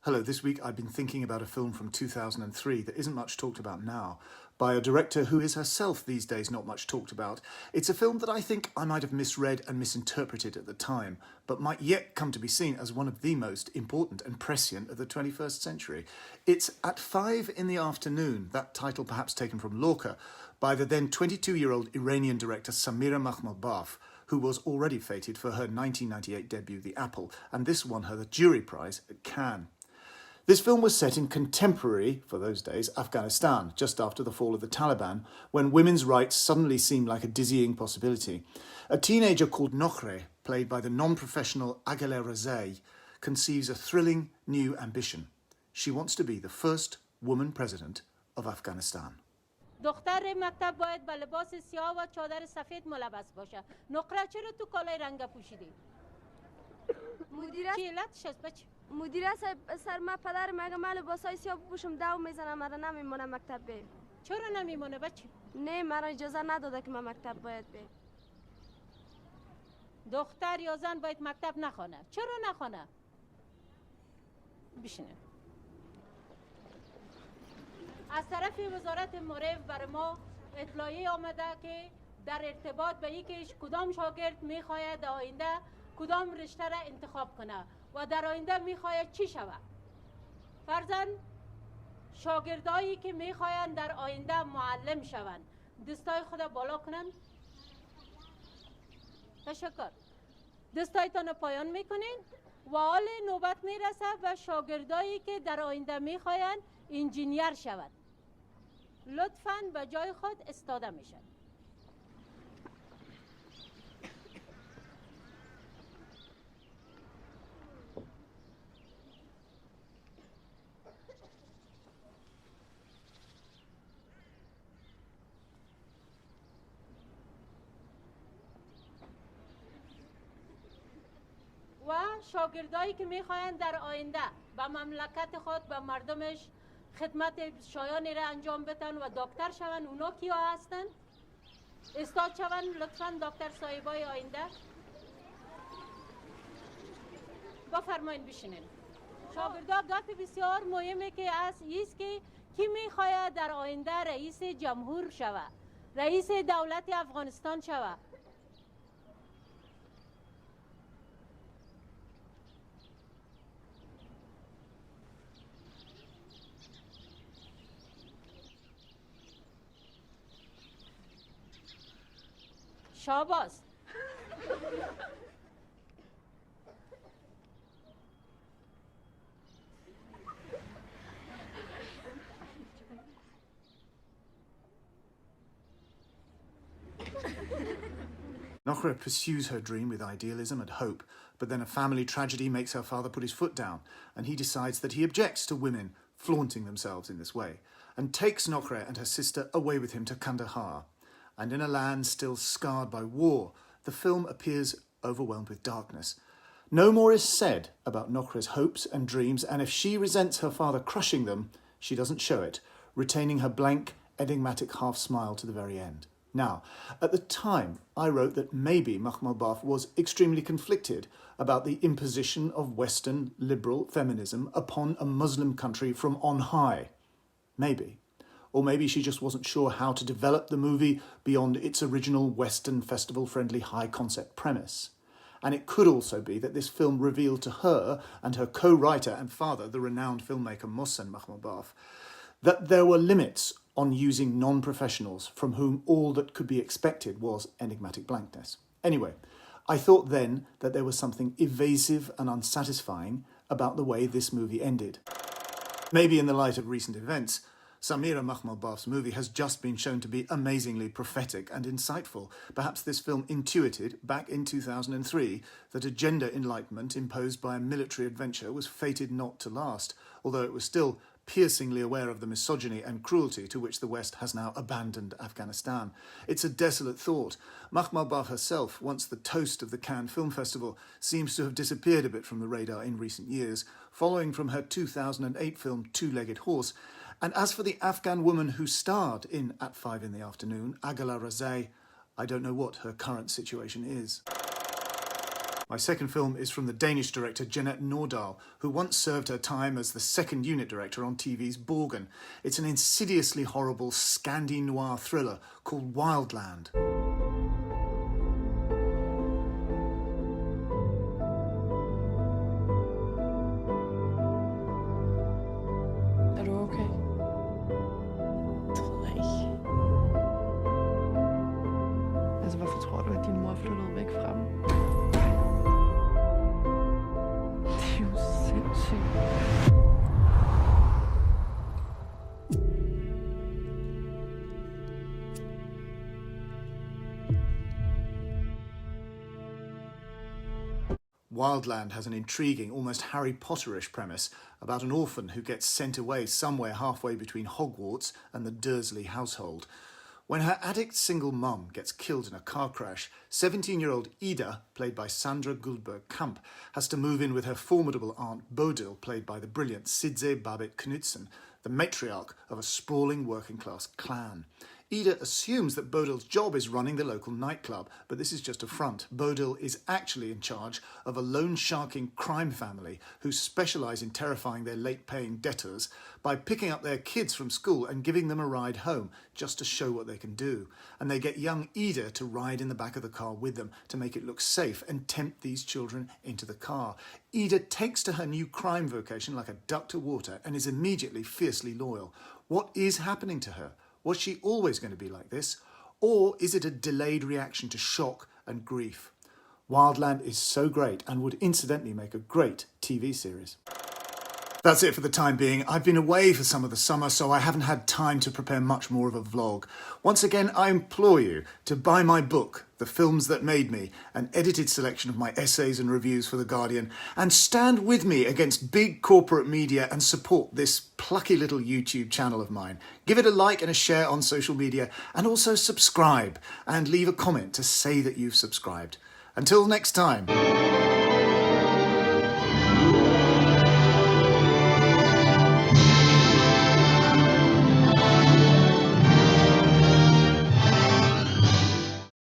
Hello, this week I've been thinking about a film from 2003 that isn't much talked about now, by a director who is herself these days not much talked about. It's a film that I think I might have misread and misinterpreted at the time, but might yet come to be seen as one of the most important and prescient of the 21st century. It's At 5 in the Afternoon, that title perhaps taken from Lorca, by the then 22-year-old Iranian director Samira Makhmalbaf, who was already fated for her 1998 debut, The Apple, and this won her the jury prize at Cannes. This film was set in contemporary, for those days, Afghanistan, just after the fall of the Taliban, when women's rights suddenly seemed like a dizzying possibility. A teenager called Nordahl, played by the non-professional Agale Razai, conceives a thrilling new ambition. She wants to be the first woman president of Afghanistan. دختر مکتب باید با لباس سیاه و چادر سفید ملبس باشه. نقره چرا تو کالای رنگ پوشیدی؟ مدیره چی علتش است بچه؟ مدیره سر ما پدر میگه من لباسای سیاه بپوشم داو میزنم مرا نمیمونه مکتب بریم. چرا نمیمونه بچه؟ نه مرا اجازه نداده که من مکتب باید بریم. دختر یا زن باید مکتب نخوانه. چرا نخوانه؟ بشینه. از طرف وزارت معرف بر ما اطلاعیه آمده که در ارتباط به اینکه کدام شاگرد میخواهد در آینده کدام رشته را انتخاب کنه و در آینده میخواهد چی شود. فرضاً شاگردایی که میخواهند در آینده معلم شوند دستای خود بالا کنند. تشکر. دستایتان پایان میکنین و حال نوبت میرسه به شاگردایی که در آینده میخواهند انجینیر شوند. لطفاً به جای خود استاده میشن. و شاگردایی که میخواهند در آینده به مملکت خود به مردمش خدمت شایانی را انجام بدن و دکتر شوند، اونا کیا هستند؟ استاد شوند لطفاً دکتر صاحبای آینده. بفرمایید بشینین. شاگردا گپ بسیار مهمه که است که کی میخواهد در آینده رئیس جمهور شود، رئیس دولت افغانستان شود. شاباس. Nordahl pursues her dream with idealism and hope, but then a family tragedy makes her father put his foot down, and he decides that he objects to women flaunting themselves in this way, and takes Nordahl and her sister away with him to Kandahar. And in a land still scarred by war, the film appears overwhelmed with darkness. No more is said about Nordahl's hopes and dreams, and if she resents her father crushing them, she doesn't show it, retaining her blank, enigmatic half-smile to the very end. Now, at the time, I wrote that maybe Makhmalbaf was extremely conflicted about the imposition of Western liberal feminism upon a Muslim country from on high. Maybe. Or maybe she just wasn't sure how to develop the movie beyond its original Western festival-friendly high-concept premise. And it could also be that this film revealed to her and her co-writer and father, the renowned filmmaker Mohsen Makhmalbaf, that there were limits on using non-professionals from whom all that could be expected was enigmatic blankness. Anyway, I thought then that there was something evasive and unsatisfying about the way this movie ended. Maybe in the light of recent events, Samira Makhmalbaf's movie has just been shown to be amazingly prophetic and insightful. Perhaps this film intuited, back in 2003, that a gender enlightenment imposed by a military adventure was fated not to last, although it was still piercingly aware of the misogyny and cruelty to which the West has now abandoned Afghanistan. It's a desolate thought. Makhmalbaf herself, once the toast of the Cannes Film Festival, seems to have disappeared a bit from the radar in recent years, following from her 2008 film Two-Legged Horse. And as for the Afghan woman who starred in At 5 in the Afternoon, Agala Razai, I don't know what her current situation is. My second film is from the Danish director Jeanette Nordahl, who once served her time as the second unit director on TV's Borgen. It's an insidiously horrible Scandi noir thriller called Wildland. Er du okay? Det ved jeg ikke. Altså, hvorfor tror du, at din mor flyttede væk fra dem? Det er jo sindssygt. Wildland has an intriguing, almost Harry Potterish premise about an orphan who gets sent away somewhere halfway between Hogwarts and the Dursley household. When her addict single mum gets killed in a car crash, 17-year-old Ida, played by Sandra Guldberg-Kamp, has to move in with her formidable aunt Bodil, played by the brilliant Sidse Babbitt Knudsen, the matriarch of a sprawling working-class clan. Ida assumes that Bodil's job is running the local nightclub, but this is just a front. Bodil is actually in charge of a loan-sharking crime family who specialise in terrifying their late-paying debtors by picking up their kids from school and giving them a ride home just to show what they can do. And they get young Ida to ride in the back of the car with them to make it look safe and tempt these children into the car. Ida takes to her new crime vocation like a duck to water and is immediately fiercely loyal. What is happening to her? Was she always going to be like this? Or is it a delayed reaction to shock and grief? Wildland is so great and would incidentally make a great TV series. That's it for the time being. I've been away for some of the summer, so I haven't had time to prepare much more of a vlog. Once again, I implore you to buy my book, The Films That Made Me, an edited selection of my essays and reviews for The Guardian, and stand with me against big corporate media and support this plucky little YouTube channel of mine. Give it a like and a share on social media, and also subscribe and leave a comment to say that you've subscribed. Until next time.